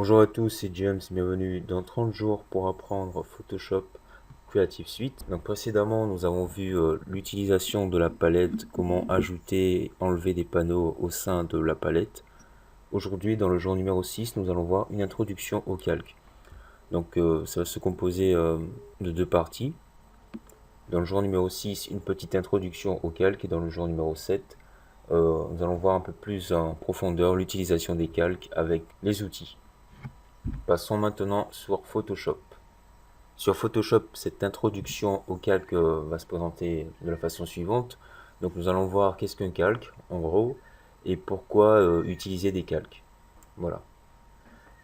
Bonjour à tous, c'est James, bienvenue dans 30 jours pour apprendre Photoshop Creative Suite. Donc précédemment, nous avons vu l'utilisation de la palette, comment ajouter et enlever des panneaux au sein de la palette. Aujourd'hui, dans le jour numéro 6, nous allons voir une introduction au calque. Donc ça va se composer de deux parties. Dans le jour numéro 6, une petite introduction au calque et dans le jour numéro 7, nous allons voir un peu plus en profondeur l'utilisation des calques avec les outils. Passons maintenant sur Photoshop. Sur Photoshop, cette introduction au calque va se présenter de la façon suivante. Donc nous allons voir qu'est-ce qu'un calque, en gros, et pourquoi utiliser des calques. Voilà.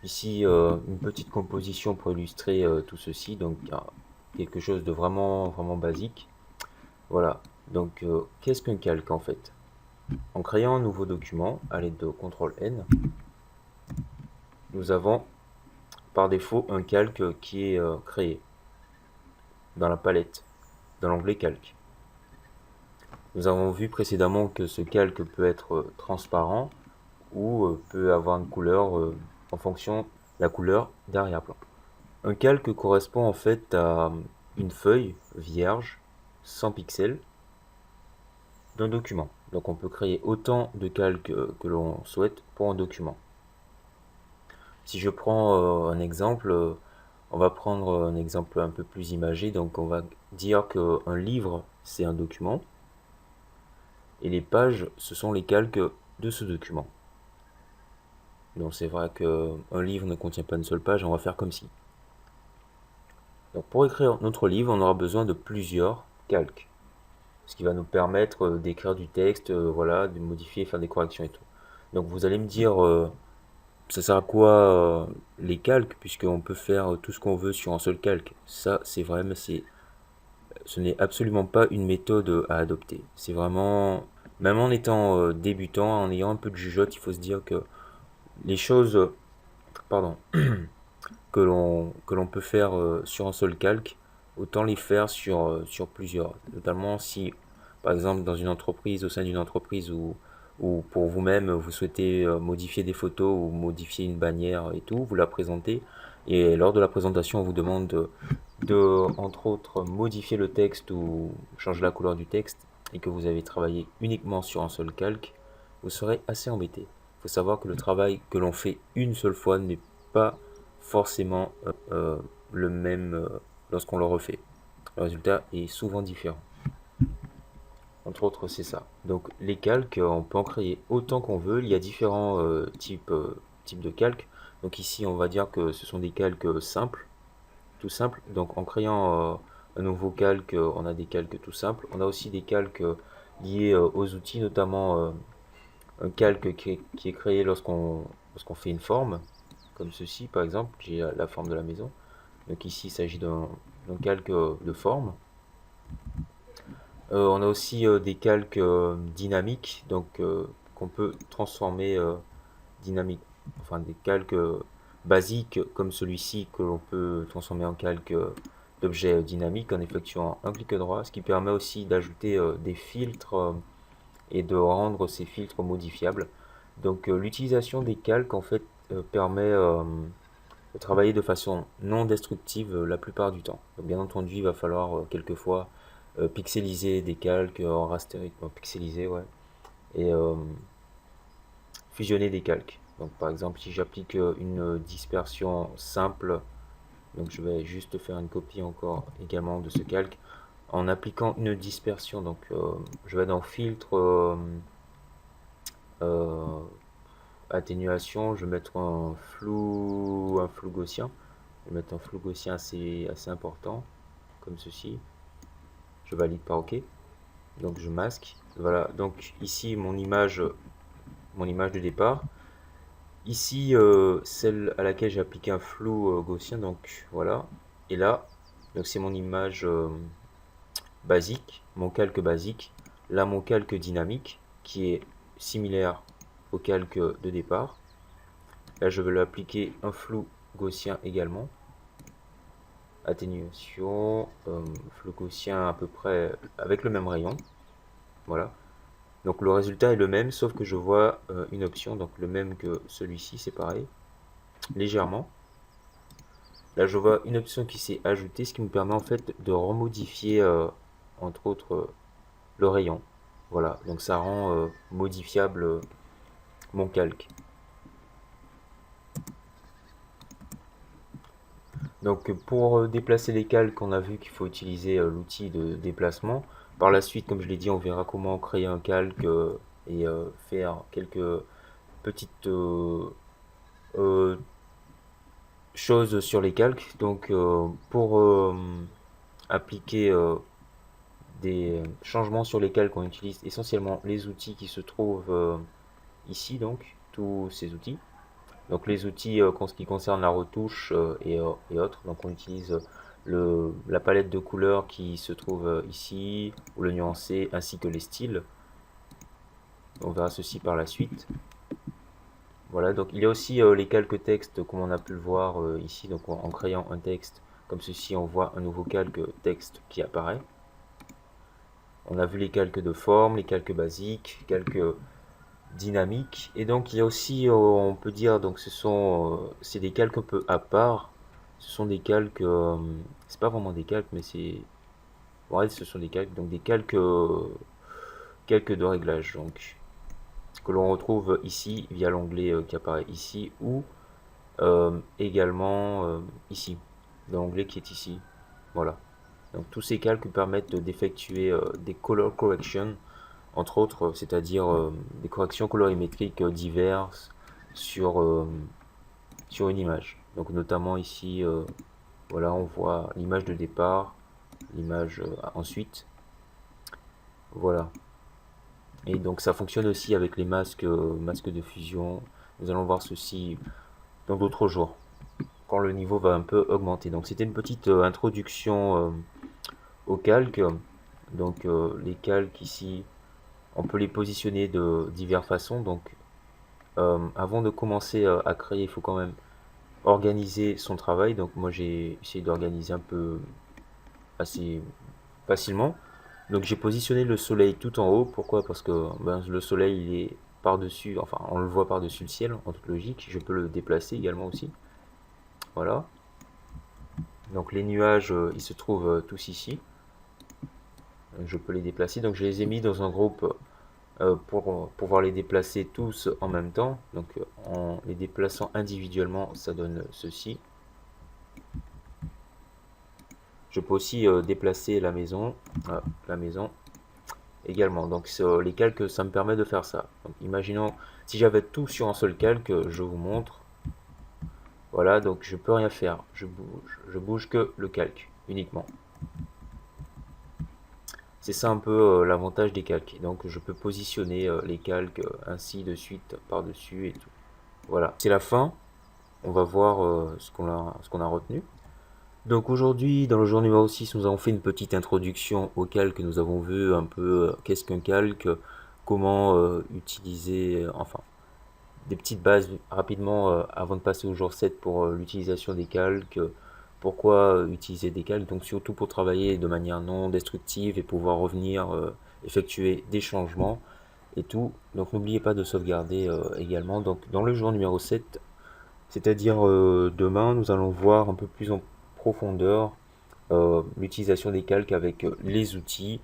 Ici, une petite composition pour illustrer tout ceci. Donc quelque chose de vraiment basique. Voilà. Donc qu'est-ce qu'un calque en fait? En créant un nouveau document à l'aide de CTRL-N, nous avons par défaut un calque qui est créé dans la palette, dans l'onglet calque. Nous avons vu précédemment que ce calque peut être transparent ou peut avoir une couleur en fonction de la couleur d'arrière-plan. Un calque correspond en fait à une feuille vierge, sans pixels, d'un document. Donc on peut créer autant de calques que l'on souhaite pour un document. Si je prends un exemple, on va prendre un exemple un peu plus imagé. Donc on va dire qu'un livre, c'est un document. Et les pages, ce sont les calques de ce document. Donc c'est vrai qu'un livre ne contient pas une seule page, on va faire comme ci. Donc pour écrire notre livre, on aura besoin de plusieurs calques. Ce qui va nous permettre d'écrire du texte, voilà, de modifier, faire des corrections et tout. Donc vous allez me dire, ça sert à quoi les calques, puisqu'on peut faire tout ce qu'on veut sur un seul calque. Ça, c'est vrai, mais ce n'est absolument pas une méthode à adopter. C'est vraiment, même en étant débutant, en ayant un peu de jugeote, il faut se dire que les choses, pardon, que l'on peut faire sur un seul calque, autant les faire sur plusieurs. Notamment si, par exemple, dans une entreprise, au sein d'une entreprise ou pour vous-même, vous souhaitez modifier des photos ou modifier une bannière et tout, vous la présentez. Et lors de la présentation, on vous demande entre autres, modifier le texte ou changer la couleur du texte et que vous avez travaillé uniquement sur un seul calque, vous serez assez embêté. Il faut savoir que le travail que l'on fait une seule fois n'est pas forcément le même lorsqu'on le refait. Le résultat est souvent différent. Entre autres, c'est ça. Donc les calques, on peut en créer autant qu'on veut. Il y a différents types de calques. Donc ici, on va dire que ce sont des calques simples, tout simple. Donc en créant un nouveau calque, on a des calques tout simples. On a aussi des calques liés aux outils, notamment un calque qui est créé lorsqu'on fait une forme, comme ceci par exemple. J'ai la forme de la maison. Donc ici, il s'agit d'un calque de forme. On a aussi des calques dynamiques, donc qu'on peut transformer dynamique, enfin des calques basiques comme celui-ci que l'on peut transformer en calque d'objets dynamiques en effectuant un clic droit, ce qui permet aussi d'ajouter des filtres et de rendre ces filtres modifiables. Donc l'utilisation des calques en fait permet de travailler de façon non destructive la plupart du temps. Donc, bien entendu, il va falloir quelquefois pixeliser des calques en raster, pixeliser, ouais, et fusionner des calques. Donc par exemple, si j'applique une dispersion simple, donc je vais juste faire une copie encore également de ce calque en appliquant une dispersion. Donc je vais dans filtre, euh, atténuation, je vais mettre un flou gaussien. Je vais mettre un flou gaussien assez important, comme ceci. Je valide par OK. Donc je masque. Voilà. Donc ici mon image de départ. Ici celle à laquelle j'ai appliqué un flou gaussien. Donc voilà. Et là, donc c'est mon image basique, mon calque basique. Là mon calque dynamique qui est similaire au calque de départ. Là, je vais lui appliquer un flou gaussien également. Atténuation, flou gaussien à peu près avec le même rayon. Voilà. Donc le résultat est le même, sauf que je vois une option, donc le même que celui-ci, c'est pareil. légèrement. Là, je vois une option qui s'est ajoutée, ce qui me permet en fait de remodifier, entre autres, le rayon. Voilà, donc ça rend modifiable mon calque. Donc pour déplacer les calques, on a vu qu'il faut utiliser l'outil de déplacement. Par la suite, comme je l'ai dit, on verra comment créer un calque et faire quelques petites euh, choses sur les calques. Donc pour appliquer des changements sur les calques, on utilise essentiellement les outils qui se trouvent ici, donc tous ces outils. Donc les outils en ce qui concerne la retouche et autres, donc on utilise la palette de couleurs qui se trouve ici, ou le nuancé, ainsi que les styles. On verra ceci par la suite. Voilà, donc il y a aussi les calques texte, comme on a pu le voir ici, donc en créant un texte comme ceci, on voit un nouveau calque texte qui apparaît. On a vu les calques de forme, les calques basiques, calques dynamiques, et donc il y a aussi, on peut dire, donc c'est des calques un peu à part. Ce sont des calques, c'est pas vraiment des calques, mais ouais, ce sont des calques, donc des calques de réglage, donc que l'on retrouve ici via l'onglet qui apparaît ici, ou également ici, dans l'onglet qui est ici. Voilà. Donc tous ces calques permettent d'effectuer des color corrections, entre autres, c'est-à-dire des corrections colorimétriques diverses sur, sur une image. Donc notamment ici, voilà, on voit l'image de départ, l'image ensuite. Voilà. Et donc ça fonctionne aussi avec les masques de fusion. Nous allons voir ceci dans d'autres jours, quand le niveau va un peu augmenter. Donc c'était une petite introduction au calque. Donc les calques ici, on peut les positionner de diverses façons. Donc avant de commencer à créer, il faut quand même organiser son travail. Donc moi j'ai essayé d'organiser un peu assez facilement. Donc j'ai positionné le soleil tout en haut. Pourquoi? Parce que le soleil il est par-dessus, enfin on le voit par-dessus le ciel en toute logique. Je peux le déplacer également aussi. Voilà. Donc les nuages, ils se trouvent tous ici. Je peux les déplacer. Donc je les ai mis dans un groupe pour pouvoir les déplacer tous en même temps. Donc en les déplaçant individuellement, ça donne ceci. Je peux aussi déplacer la maison également. Donc les calques, ça me permet de faire ça. Donc imaginons, si j'avais tout sur un seul calque, je vous montre. Voilà, donc je peux rien faire. Je bouge que le calque uniquement. C'est ça un peu l'avantage des calques. Donc je peux positionner les calques ainsi de suite par-dessus et tout. Voilà, c'est la fin. On va voir ce qu'on a retenu. Donc aujourd'hui, dans le jour numéro 6, nous avons fait une petite introduction au calque. Nous avons vu un peu qu'est-ce qu'un calque, comment utiliser, enfin, des petites bases rapidement avant de passer au jour 7 pour l'utilisation des calques. Pourquoi utiliser des calques? Donc surtout pour travailler de manière non destructive et pouvoir revenir effectuer des changements et tout. Donc n'oubliez pas de sauvegarder également. Donc dans le jour numéro 7, c'est-à-dire demain, nous allons voir un peu plus en profondeur l'utilisation des calques avec les outils,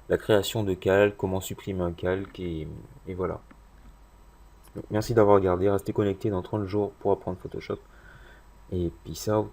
la création de calques, comment supprimer un calque et voilà. Donc, merci d'avoir regardé, restez connectés dans 30 jours pour apprendre Photoshop et peace out.